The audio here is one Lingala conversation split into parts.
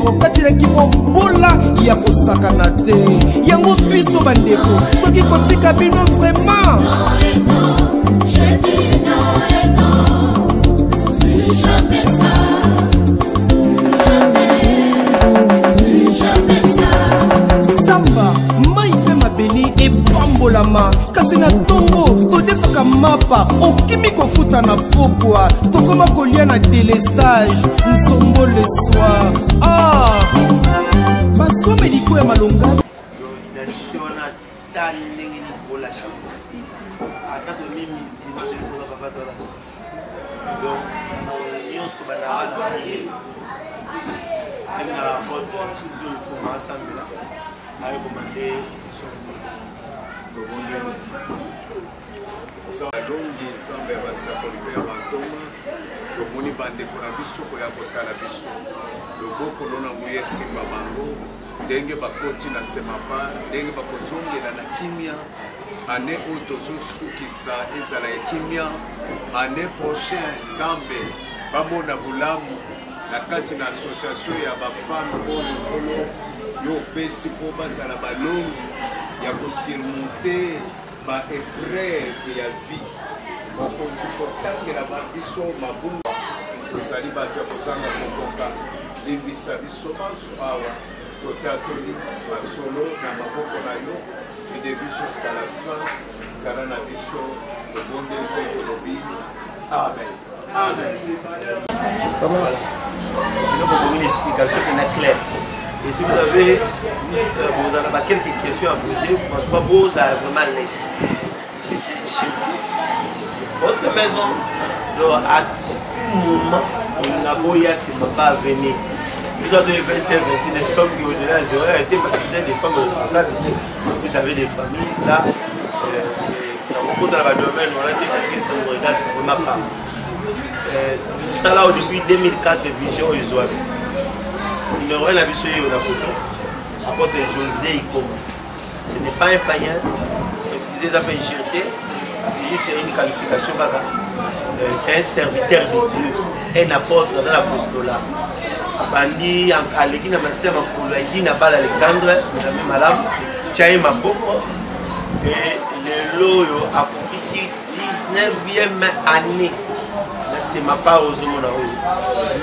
moko katiraki bobola ya kosakana te yango biso bandeko toki kotika bino vraiment jamais ça. Samba, maïpe mabeli et bambolama. Kasi na topo, to defaka mapa. Okimi kofuta na pokwa. Tokoma kolia na délestage. Nsombo le soir. Ah! Baso meliko ya malonga. Donc, nous sommes là, c'est la porte de l'information ensemble à recommander longi nzambe ya basakoli mpe ya bantoma tomoni bandeko na biso koya kotala biso loboko lona nguya esimba bango ndenge bakoti na semapar ndenge bakozongela na kimia ane oyo tozosukisa ezala ya kimia ane prochain nzambe bamona bulamu na kati na association ya bafame oyo nkolo yo opesi mpo bazala balongi ya kosurmonte baépreuve ya vie mokonzi kotangela babiso mabunga tozali bato ya kozanga kokoka limbisa biso banso awa totatoli basolo na maboko na yo du début jusqu'à la fin zala na biso tobondeli mpe tolobi amen. Amen. Comment donc une explication qui est claire. Et si vous avez quelques questions à poser, vous avez vraiment l'aise. Ici c'est chez vous, c'est votre maison. Donc à tout moment, on a beau y aller, c'est pas venir. Nous avons 20h21, sauf qu'au-delà de 0 été parce que vous avez des femmes responsables, vous avez des familles là. Dans le domaine, on a dit que ça nous regarde vraiment pas. Ça là depuis 2004 vision ils ont il aurait la vision de la photo à propos de José Ikoma. Ce n'est pas un païen, excusez ça peut jeter, c'est une qualification c'est un serviteur de Dieu, un apôtre dans l'apostolat. Bandi en Alekina Master Makula, il n'a pas Alexandre, nous avons madame Tchaï Maboko et le loyo a compris ici 19e année. C'est ma part aux hommes.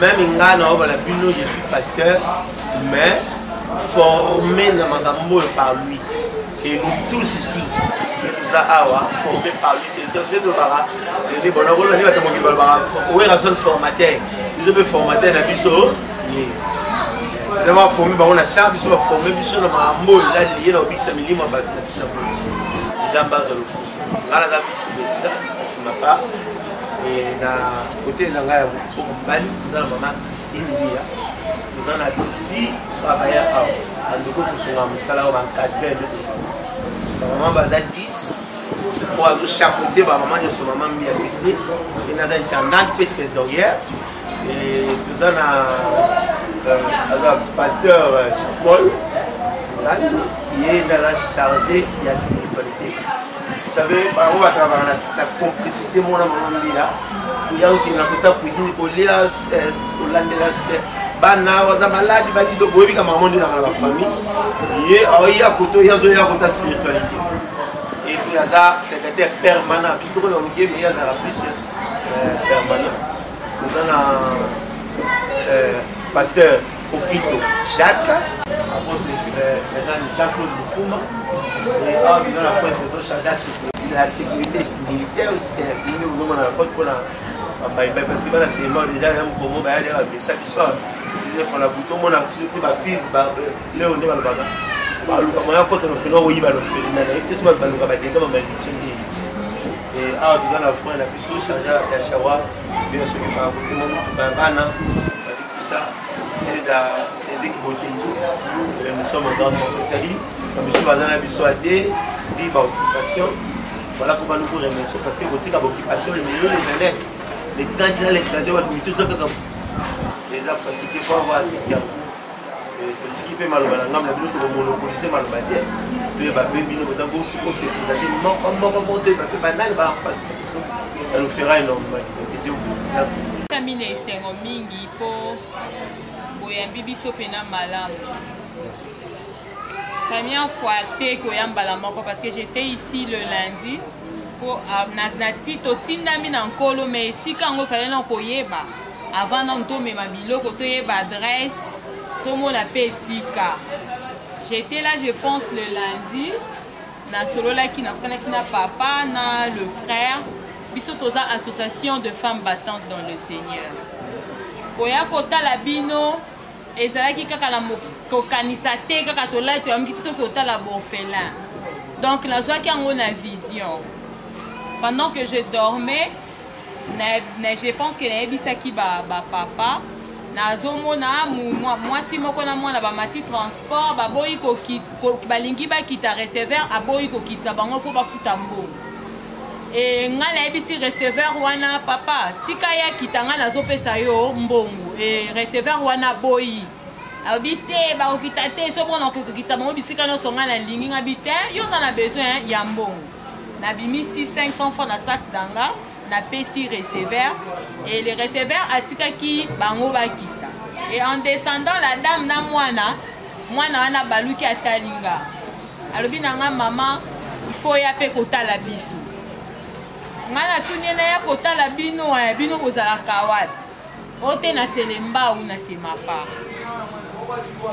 Même je suis pasteur, mais formé par lui. Et nous tous ici, nous avons formé par lui. C'est le formateur. Nous avons formaté la biso. Nous avons formé par la chambre, nous avons formé biso dans ma mot, là lié dans le bixamili, ma bataille. Nous avons basé le fond. Là, la vice-président, c'est ma part. Et na côté de la compagnie, nous avons maman Christine Lia. Nous avons 10 travailleurs à nous pour un salaire en 4 belles. Maman Baza 10 pour chapeauter maman de son maman Mia Christine. Et nous avons intendant et trésorière. Et nous avons un pasteur Paul qui est dans la chargée de la spiritualité. Vous savez, on va travailler la complicité, mon amour, là. Il y a une cuisine pour les bana waza maladi badi do boyebi ka maman de la famille ye a koto ya zo ya kota spiritualité et puis il y a secrétaire permanent puisque on a mais il y a la plus permanent nous avons pasteur Okito Jacques apôtre Jean-Claude Mufuma et nous avons fait des autres charges la sécurité militaire aussi nous avons un code pour la parce que c'est mort déjà un moment bah il y a des ça qui sort disait faut la bouton mon activité ma fille bah là on est dans le baga bah le comment quand on fait non oui bah le fait mais qu'est-ce que va nous va dire comme malédiction et ah dans la foi la puissance chargée à Chawa bien sûr que par tout le monde bah bana tout ça c'est des qui votent nous sommes en grande c'est-à-dire comme monsieur Bazana biso a dit vive occupation voilà pourquoi nous pour remercier parce que votre occupation le milieu les élèves les 30 les 30 les facilité pour avoir ces qui petit qui fait mal au balangam la minute pour monopoliser mal au badier de baby nous avons aussi c'est vous avez comment monter parce que banal va en face ça nous fera énormément Camille c'est mingi pour boyambi biso pena malamu. Première fois koyamba moko parce que j'étais ici le lundi pour naznati totindami na nkolo mais ici quand on fallait non koyeba avant non to mema biloko to yeba adresse to mona pe sika. J'étais là je pense le lundi na solo là qui na papa na le frère biso toza association de femmes battantes dans le Seigneur. Koya kota la bino ezalaki kaka la kokanisa te kaka tola to amki to kota la borphelin. Donc nazwaki yango na vision. Pendant que je dormais, je pense que naebisaki ba papa nazomona moi si moko na mwana ba mati transport ba boyi ko balingi ba kita receveur aboyi ko kita bango fo ba futa mbo. Et nga naebisi receveur wana papa tika ya kitanga nazopesa yo mbongo et receveur wana boyi abite ba okita so bona ko kita bango bisika no songa na lingi nga bite yo za na besoin ya mbongo na bimisi 500 francs na sac danga na pesi receveur et le receveur atika ki bango bakita et en descendant la dame na mwana wana baluki atalinga alobi nanga maman il faut ya pe kotala biso ngana tunyena ya kotala bino bino bozala kawat ote na selemba ou na semapa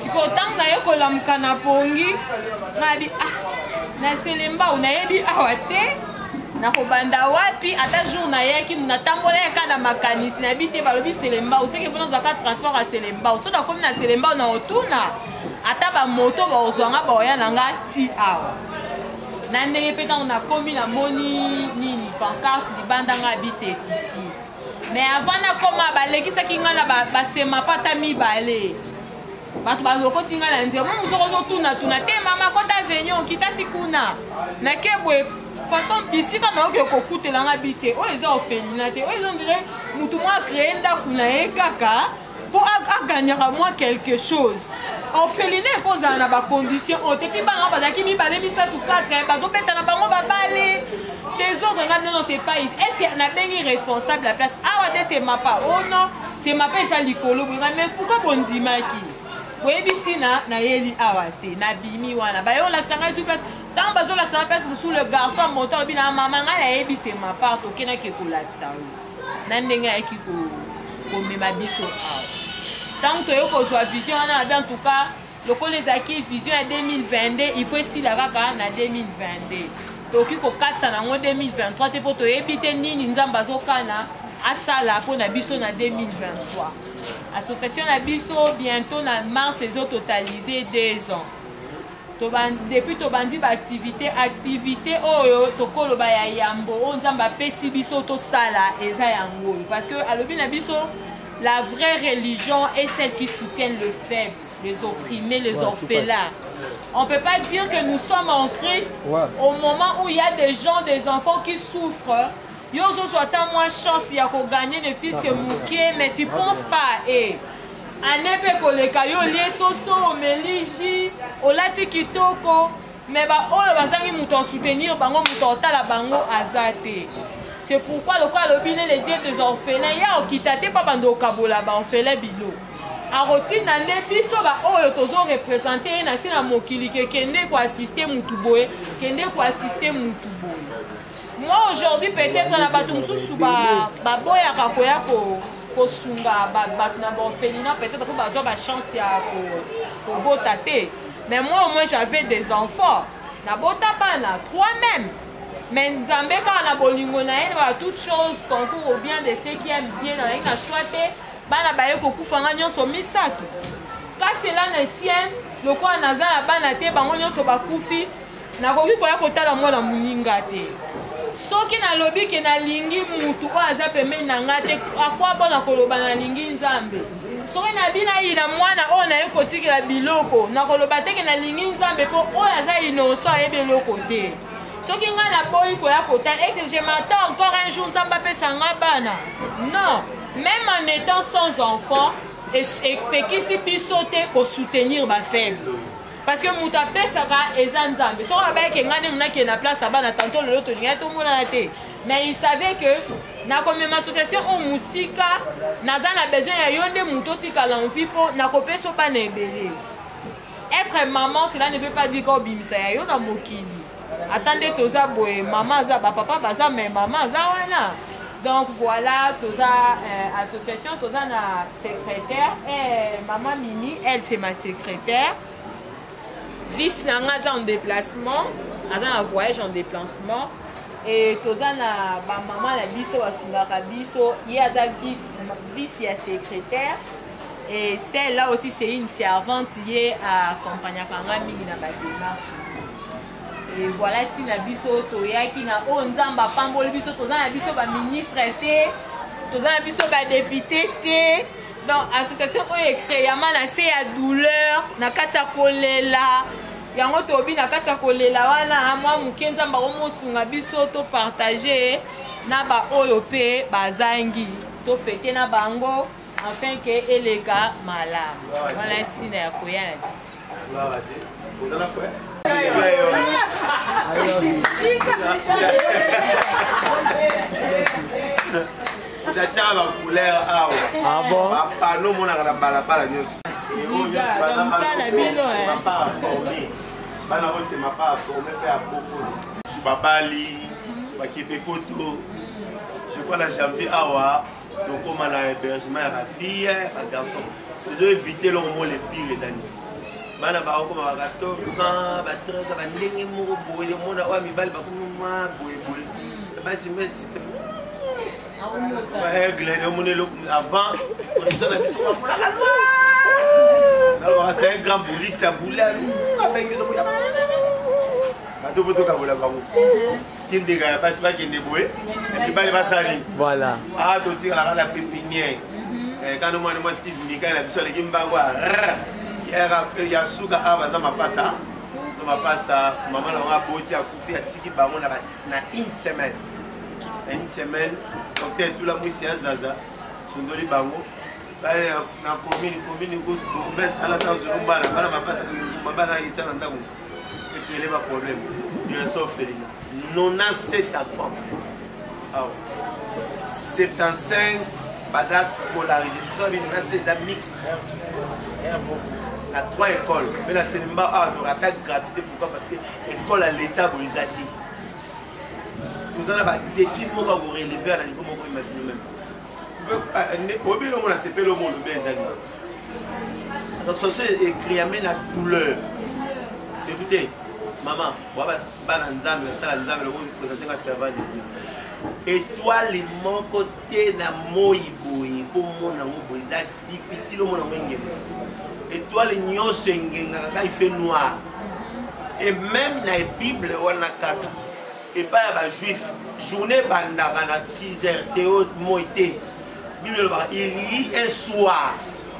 siko tanga ye kolamka na pongi ngabi na selemba ou na yebi awate na kobanda wapi ata jour na yeki na tambola ya kana makanisi na bite balobi selemba ou seke bona zaka transport à selemba ou so da komi na selemba na otuna ata ba moto ba ozwanga ba oya nanga ti awa na ndenge pe tant na komi na moni nini pancarte libandanga biseti ici mais avant na koma balekisaki nga na basema pata mibale bato bazokoti nga na nzela mozokotuna te mama kota veni okitati kuna nakebwe façon bisika nayoki kokutelanga bite oyo eza orphelinat te oyo ezongire mutu mwa acree ndako na ye kaka mpo aganyaka mwa quelque chose orphelinat ekozala na bacondition oteki bango bazalaki mibale misatu 4 bazobetana bango babale des autres nga non c'est pas ici est-ce que nabengi responsable la place awa te c'est mapa oh non c'est mapa eza likolo boyenga mais pourquoi bondimaki boyebi ntina nayeli awa te nabimi wana bayolakisanga esu place tant bazolakisanga place mosusu le garçon amonte alobi na mama ngai nayebi c'est mapa tokendaki kolakisa oyo na ndenge ayeki komema biso awa tant toyei kozwa vision wana nabi en tout cas lokola ezalaki vision ya 2022 il faut esila kaka na 2022 tokoki kokatisa nango 2023 te mpo toyebi te nini nzambe azokana asala mpo na biso na 2023 association na biso bientôt na mars ezototalize 2 ans depuis tobandi baactivité oyo tokoloba ya yambo oyo nzambe apesi biso tosala eza yango parce que alobi na biso la vraie religion est celle qui soutient le faible, les opprimés, les orphelins. On ne peut pas dire que nous sommes en Christ au moment où il y a des gens, des enfants qui souffrent. Yo soit à moins chance il y a gagner ne fils que mouké, mais tu penses pas et anepe koleka yo lié soso meliji olati kitoko mais ba oyo bazangi muto soutenir bango muto tala bango azate. C'est pourquoi le bilan les dieux des orphelins ya okitate pa bando kabola ba orphelin bilo. A rotine na biso ba oyo tozo représenter na sina mokili ke kende ko assister mutuboye, kende ko assister mutuboye. Moi aujourd'hui peut-être na bato mususu ba boya ka koya ko sunga ba na orphelinat peut-être ko bazo ba chance ya ko botate. Mais moi au moins j'avais des enfants. Na bota bana 3 même. Mais Nzambe quand on a bolingo na ye ba toute chose concours au bien de ceux qui aiment Dieu na ina choite bana baye ko kufanga nyonso misato. Ka cela ne tient le quoi nazala bana te bango nyonso bakufi na koki koya kotala mwana muninga te. Soki na lobi ke na lingi mutu o aza pembe na ngate akwa bona koloba na lingi Nzambe. Soki na bina ina mwana o na ye kotikela biloko na koloba te ke na lingi Nzambe po o aza innocent ebe loko te. Ce qui nga la boy ko ya kota et que je m'attends encore un jour Nzamba pesa nga bana. Non, même en étant sans enfant et pekisi biso te ko soutenir ba faible. parce que moto apesaka eza nzambe soki abayeke ngai nde monaki na place abana tanto lelo tolingai tomonana te mais il savait que nakomema association oyo mosika naza na besoin ya yo nde moto otikala mvi mpo nakopesa bana ebele. Être maman cela ne veut pas dire kobimisa ya yo na mokili attendez toza boye maman aza bapapa baza mais maman aza wana. Donc voilà, toza association, toza na secrétaire et maman Mimi, elle c'est ma secrétaire. Vice nanga en déplacement, en voyage en déplacement et toza na ba maman la biso asungaka biso, il a vice ya secrétaire et celle-là aussi c'est une servante qui à accompagner kanga mingi na ba démarche. Et voilà, tina biso toyaki na o nzamba pamboli biso toza na biso ba ministre te, toza na biso ba député te. Donc association oyo créama na se ya douleur na kati ya kolela. Yango tobi na kati ya kolela wana mwa muke nzamba omosunga biso to partager na ba oyo pe bazangi to fete na bango afin que eleka malamu. Voilà tina ya koya na biso. Gloire à Dieu. Vous en avez fait? Tatiana va couleur ah bon papa nous mon na balabala nyos et on nyos bana papa formé bana c'est ma pas formé pe à beaucoup sur babali sur bakipe photo je crois la janvier awa donc comme on a hébergement à fille à garçon je dois éviter le mot les pires les années bana ba ko ma 14 ans ba 13 ans ba ndenge moko boye mona wa mibali ba ko ma boye ba si mais système avant, c'est un grand bouliste à bouler. Voilà. Ah, tu tires la pépinière. Quand nous avons Steve Mika, il y a Souga Avaza, ma passa. Ma passa, maman a beauté à Koufi à Tiki Baron na une semaine. Une semaine, donc tout la mousse à Zaza, Sondoli Bango, dans la commune, on baisse à la temps de Rumba, la balle passe à ma balle et puis il y a un problème. Direction Félina. Non à 7 enfants. 75 badass polarisés. Nous avons une mixte. À 3 écoles. Mais la Sénéma a une attaque gratuite. Pourquoi? Parce que l'école à l'État, vous les a dit. Vous avez des défis pour vous relever à la niveau que vous imaginez même. Au bout de la CP, le monde est bien. La société est créée à la douleur. Écoutez, maman, vous avez un ensemble, vous présentez un servant de Dieu. Et toi, les mon côté, na moïboui, pour mon amour, c'est difficile au monde. Et toi, les nions, il fait noir. Et même dans la Bible, on a 4. Et pas les juifs, journée bandana à 6h, théo moïté. Bible il lit un soir,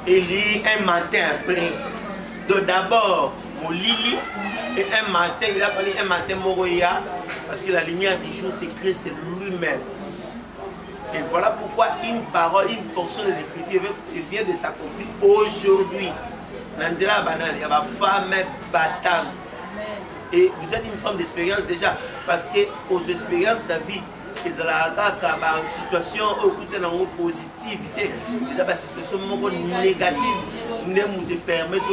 il lit un matin après. Donc d'abord, mon lili, et un matin, il a parlé un matin moroya, parce que la lumière du jour c'est Christ lui-même. Et voilà pourquoi une parole, une portion de l'écriture vient de s'accomplir aujourd'hui. Nandela banane, il y a ma femme battante. Et vous êtes une femme d'expérience déjà, parce que aux expériences de vie, ils ont une situation positivité, ils ont une situation négative, ils nous permettent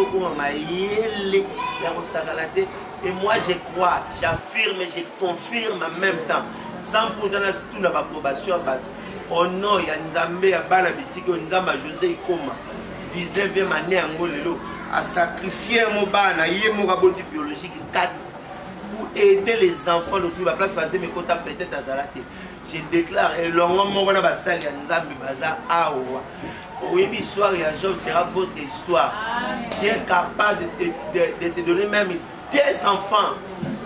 de et moi je crois, j'affirme et je confirme en même temps, sans pourtant tout n'a pas approbation. Au nom, il y a Nzambe, il y a Banabiti, il y a José Ikoma, 19e année en Golelo, à sacrifier mon bana, il y a mon raboti biologique 4 pour aider les enfants de toute la place, parce que mes quotas peut-être à Zalate. Je déclare, et l'homme mon bana basal ya Nzambe baza awa. Oui, soir et Job sera votre histoire. Tu es capable de te donner même des enfants.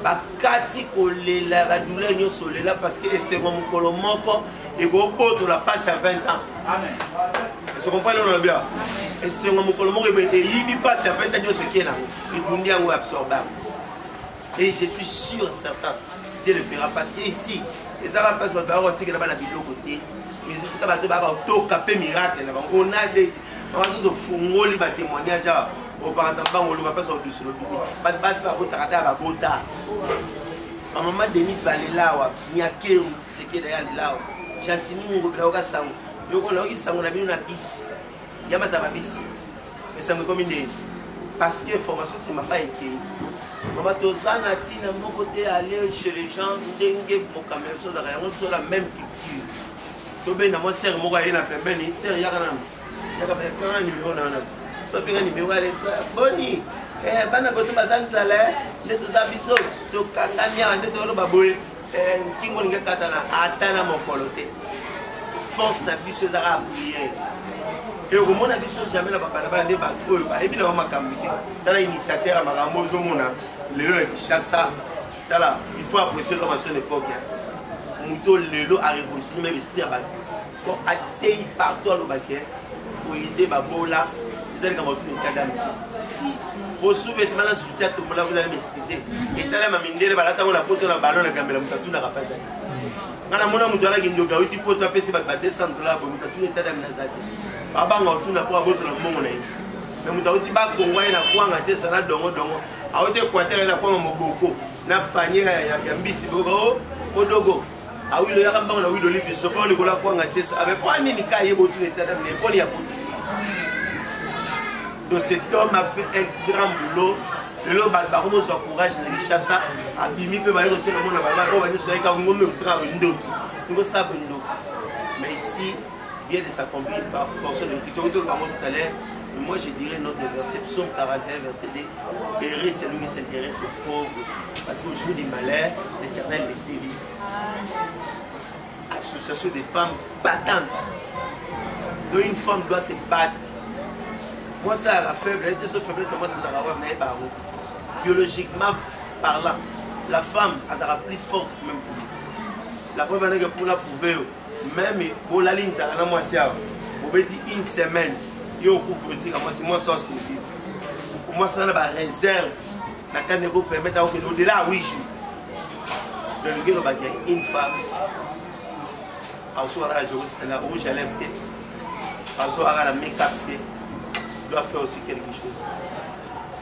Bakati kolela, la douleur nyo solela parce que c'est mon kolomoko et go poto la passe à 20 ans. Amen. Vous comprenez le bien? Et c'est mon kolomoko et il passe à 20 ans ce qui est là. Il bundia ou absorbable. Et je suis sûr et certain Dieu le fera parce que ici les arabes passent votre parole qui est là-bas la vidéo côté. Mais c'est ça va te faire tout capé miracle. On a des de fungoli ba témoignage au paratamba on va pas sur le solo pas de base pas pour tarater à bota à maman Denis va aller là wa nyakeru c'est que derrière là Chantini ngo bila oka sango yoko na okisango na bino na bisi yamata ba bisi et ça me comme une parce que formation c'est ma pas équipe maman tozana tina mon côté aller chez les gens dengue pour quand même chose à la même culture to ben na mo ser mo ga ina pembeni ser yakana yakana numéro na so pinga numéro ale boni bana ko to bazanza le ne to zabiso to kangamia ne to lo baboye kingo ninge katana atana mokolote force na biso ezaka prière et au moment na biso jamais na papa na ba nde ba oyo ba ebina wa makambi te tala initiateur ya makambo zo mona lelo na Kinshasa tala il faut apprécier comme à son époque muto lelo a révolutionné même esprit à battre pour atteindre partout le baquet pour aider babola ils comme tout état d'âme pour sous-vêtements na soutien tout monde vous allez m'excuser et tala mamindele balata on a poto na ballon na gambela mutatu na kapaza ngana mona muto ala kindoga uti poto apesi ba $200 pour mutatu état d'âme na zaki babanga otuna pour aboto na mongo na mais mutatu ba kongwa na kwanga te sana dongo a ote kwatere na kwanga moboko na panier ya mbisi boko odogo a wilo ya kamba na wilo lipi sofa ni kola kwanga te avec quoi ni ka yebo tout état d'âme ne poli ya poto. Donc cet homme a fait un grand boulot. Le lot va comment son courage na Kinshasa a bimi pe ba yero se na mona ba ba ba so ka ngombe usika windoki ngo sa windoki mais ici vient de s'accomplir par portion de l'écriture tout à l'heure. Moi je dirais notre verset psaume 41 verset 2 heureux celui qui s'intéresse aux pauvres parce qu'au jour du malheur l'Éternel les délivre. Association des femmes battantes dont une femme doit se battre. Moi ça la faiblesse, cette faiblesse moi c'est la avoir biologiquement parlant, la femme est la plus forte même que lui. La preuve est que pour la prouver, même pour la ligne ça na moi c'est vous dire une semaine yo couvre dire moi c'est moi ça c'est pour moi ça na ba réserve na quand vous permettre que au-delà 8 jours de le gars va une femme en soit à la journée na rouge à lèvres en soit à la make-up doit faire aussi quelque chose.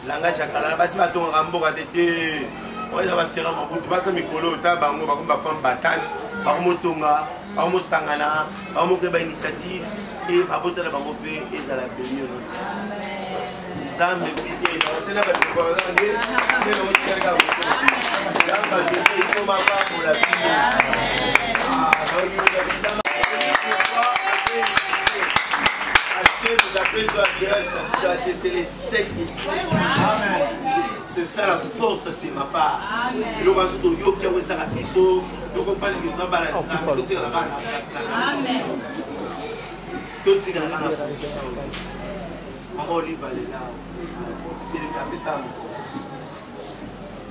Langage à Kalala, si tu as un rambo à tété, on va se rendre au bout de basa mikolo, ta bango, ba femme batane, ba motonga, ba mo sangana, ba mo ke ba initiative et ba bote la bango pe et za la béni. Zambe bidé, on na ba ko za nge, ne no tshaka ko. Zamba bidé ko ma ba pour la vie. Ah, donc il vous appelez sur la pièce, c'est les 7 esprits. Amen. C'est ça la force, c'est ma part. Et l'on va se dire que vous avez un biseau, vous comprenez que vous avez un biseau. Amen. Tout ce qui est là, on olive à là.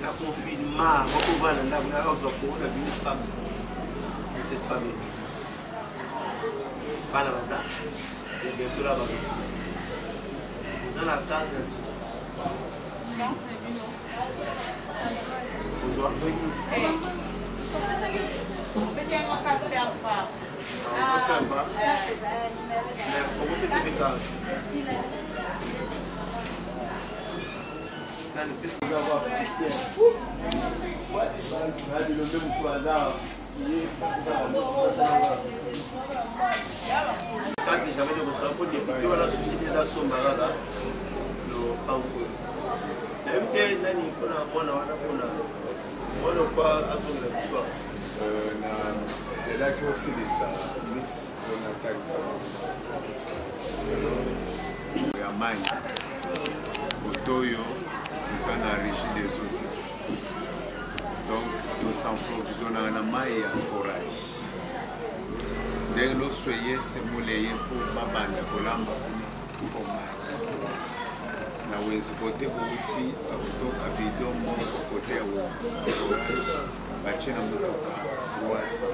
La confinement, on va dans cette famille. Pas la bazar. Et bien sûr là-bas. Dans la carte. Aujourd'hui. Jamais de recevoir pour débuter dans la société de la Sombarada, le Pango. Même que Nani, on a bonne fois à ton soir. C'est là que aussi les Miss on attaque ça. Il y a Maï, Otoyo, nous sommes enrichis des autres. Donc, nous sommes provisionnés en Maï et en forage. Dès que soyez, c'est moulé pour ma bande, pour l'âme, pour moi. Nous avons exporté pour outils, pour bidon, pour côté à Ouest. Bachina Moutoka, 300.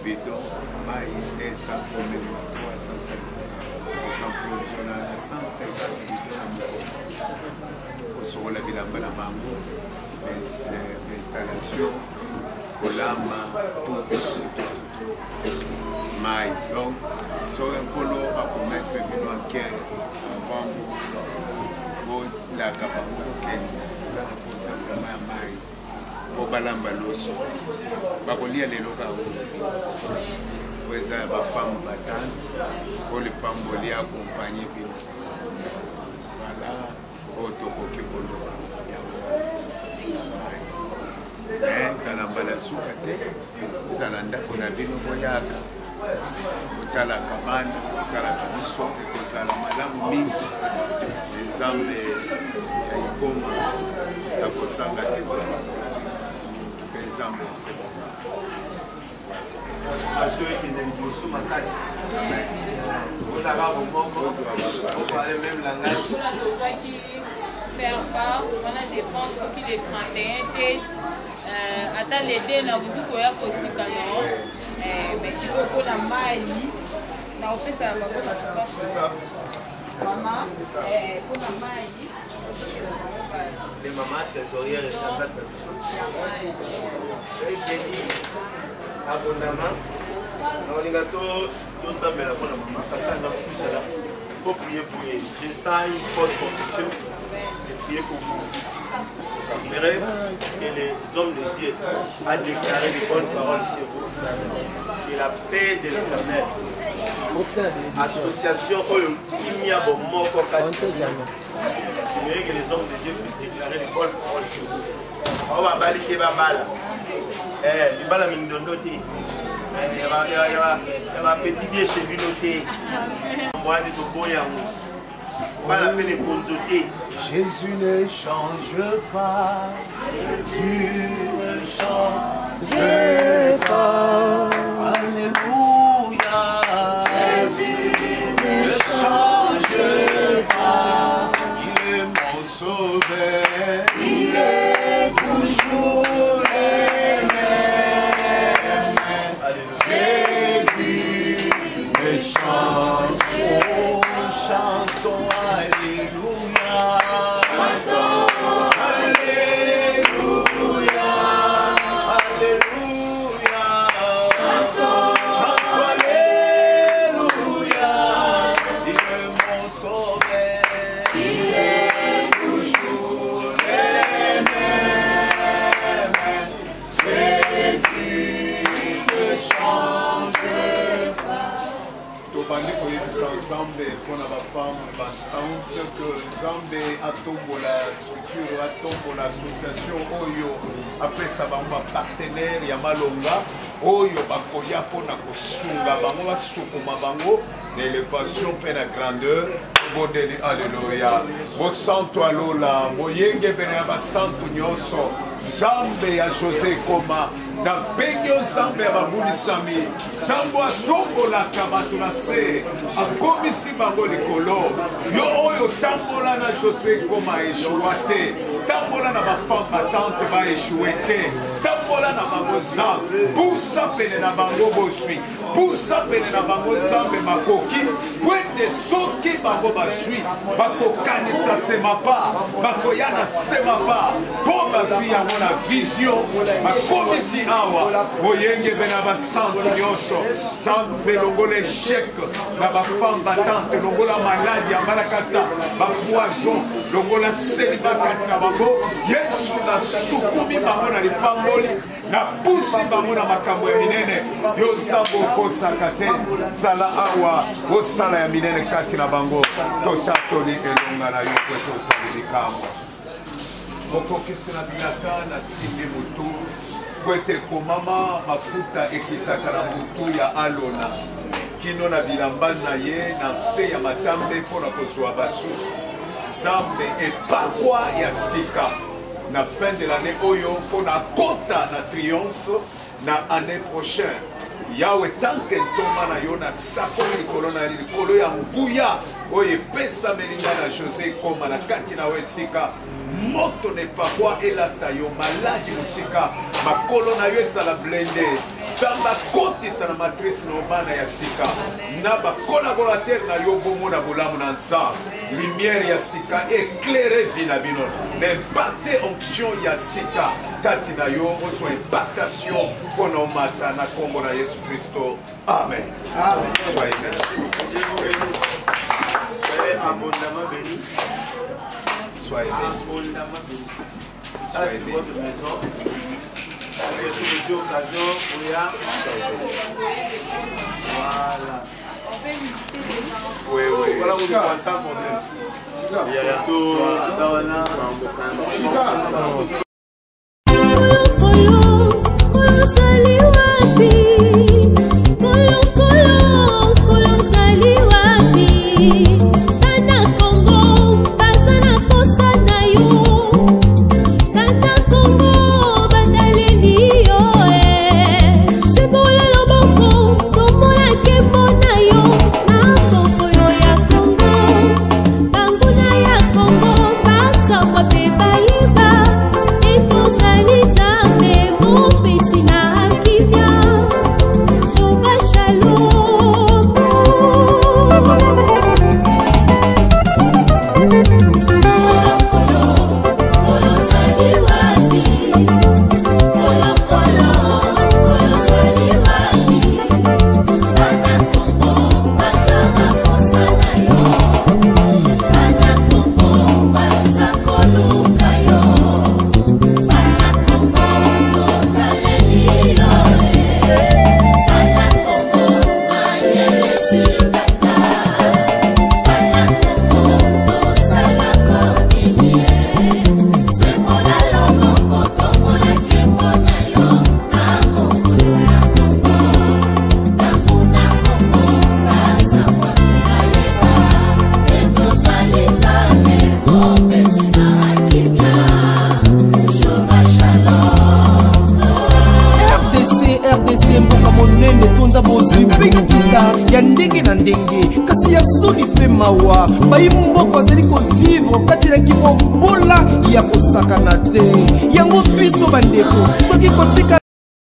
Bidon, maïs, et 100 pour même 350. Nous sommes provisionnés à 150 bidons. Pour se relever la Balamango, l'installation, pour l'âme, tout. Maï. Donc, sur un colo à pour mettre une enquête avant bolaka bango kokende oza na posa vraimen ya mai po balamba loso bakolia lelo kako po eza ya bafame batante po lipamboli akompagne bino vala oyo tokoki koloba yango ezala mbala suka te ezala ndako na bino boyaka kotalaka bana kotalaka biso ekozala malamu mingi nzambe ya ekoma ya kosanga te mpe nzambe esekoka aso ekende liboso makasi ozaka bomoko opale même langage faire part wana je pense soki le 31 te ata lede na butu koya kotika no mais sikoko na mai na opesa na bango mama mpona mai les mamans trésorières et santat na biso ekeni abondamment naolinga tosambela mpona mama kasi aza kopusala faut prier pour elle. Je sens une forte conviction de prier pour vous. Je rêve que les hommes de Dieu a déclaré les bonnes paroles sur vous. Et la paix de l'Éternel. Association qui a bon mot comme ça. J'aimerais que les hommes de Dieu puissent déclarer les bonnes paroles sur vous. On va balayer ma balle. Les balles à Mindondi. Il y a un petit biais chez Biloté. Jésus ne change pas, Jésus ne change pas, Alléluia. Jésus ne change pas, il est mon sauveur, il est toujours le même. Jésus ne change pas. Chantons Alléluia, chantons Alléluia, Alléluia, chantons Alléluia, il est mon sauveur, il est toujours le même, Jésus ne change pas. Tobandi koyebisa Nzambe mpona bafemme bastante que Nzambe atombola structure atombola association oyo apesa bango bapartenaire ya malonga oyo bakoya mpona kosunga bango basukuma bango na élévation mpe na grandeur bodeli alleluya bosantu alola boyenge pene ya basantu nyonso Nzambe ya José Ekoma na benyo Nzambe ya babulisami Nzambe atombolaka bato na se akomisi bango likolo yo oyo tambola na José Ekoma eshua te tambola na bafemme batante baeshue te tambola na bango Nzambe busa pene na bango bozwi busa pene na bango Nzambe makoki kwete soki bango bazwi bakokanisa sema pa bakoya na sema pa po bazwi yango na vision bakomiti awa boyenge bena basantu nyonso Nzambe longola échec na bafemme batante longola maladi ya malakata bapoison longola seliba kati na bango Yesu na sukumi bango na lipamboli na pusi bango na makambo ya minene yo Nzambe okosaka te sala awa osala ya minene kati na bango totatoli elonga na yo po tosali likambo okokisi na bilaka na simbi motu kwete komama mafuta ekitaka na motu ya alona kino na bilamba na ye na nse ya matambe mpona kozwa basusu Nzambe epakwa ya sika na fin de l'année oyo mpona kota na triomphe na année prochaine yawe tanke ntoma na yo na sakoli likolo na likolo ya nguya oyo epesameli ngai na José Ekoma na kati na yo esika moto nepakwa elata yo maladi mosika makolo na yo ezala blende Nzambe akotisa na matrice na obana ya sika na bakolaborateur na yo bongo na bolamu na Nzambe lumière ya sika éclaire vi na bino na impacte onction ya sika kati na yo ozwa impactation mpona omata na kombo na Yesu Kristo amen. Soyez abondamment bénis. Sois aidé. Ça, c'est votre maison. Avec ce occasion, voilà. Oui, oui. Voilà où on passe sans problème. Il y a tout. ya ndenge na ndenge kasi ya soni pe mawa bayimboko azali kovivre kati na kibobola ya kosakana te yango biso bandeko toki kotika